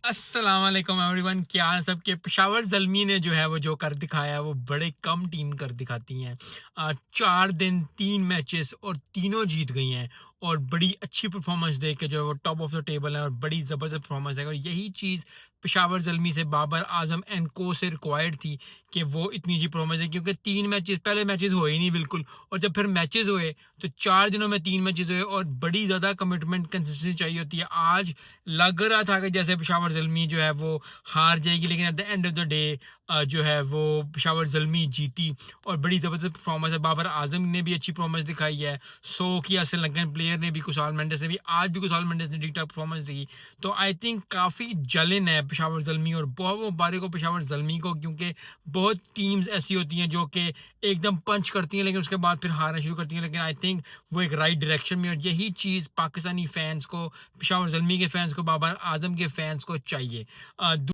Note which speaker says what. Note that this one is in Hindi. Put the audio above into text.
Speaker 1: अस्सलाम वालेकुम एवरीवन, क्या हाल सबके। पेशावर ज़ल्मी ने जो है वो जो कर दिखाया है वो बड़े कम टीम कर दिखाती हैं। 4 दिन 3 मैचेस और तीनों जीत गई हैं और बड़ी अच्छी परफॉर्मेंस दे के जो है वो टॉप ऑफ द टेबल है और बड़ी ज़बरदस्त परफॉर्मेंस है और यही चीज़ पेशावर ज़ल्मी से बाबर आज़म एंड को से रिक्वायर्ड थी कि वो इतनी अच्छी परफॉर्मेंस है, क्योंकि 3 मैचेस पहले मैचेस हुए ही नहीं बिल्कुल, और जब फिर मैचेस हुए तो 4 दिनों में 3 मैचेस हुए और बड़ी ज़्यादा कमिटमेंट कंसिस्टेंसी चाहिए होती है। आज लग रहा था कि जैसे पेशावर ज़ल्मी जो है वो हार जाएगी, लेकिन at the end of the day जो है वो पेशावर ज़ल्मी जीती और बड़ी ज़बरदस्त परफॉर्मेंस है। बाबर आज़म ने भी अच्छी परफॉर्मेंस दिखाई है। सो किया श्रीलंकन प्लेयर ने भी, कुशाल मेंडिस ने भी, आज भी कुशाल मेंडिस ने ठीक-ठाक परफॉर्मेंस दी। तो आई थिंक काफ़ी जलन है पेशावर ज़ल्मी और बहुत मुबारक हो पेशावर ज़ल्मी को, क्योंकि बहुत टीम्स ऐसी होती हैं जो कि एकदम पंच करती हैं लेकिन उसके बाद फिर हारना शुरू करती हैं। लेकिन आई थिंक वो एक राइट डायरेक्शन में, और यही चीज़ पाकिस्तानी फैंस को, पेशावर ज़ल्मी के फैंस को, बाबर आज़म के फैंस को चाहिए।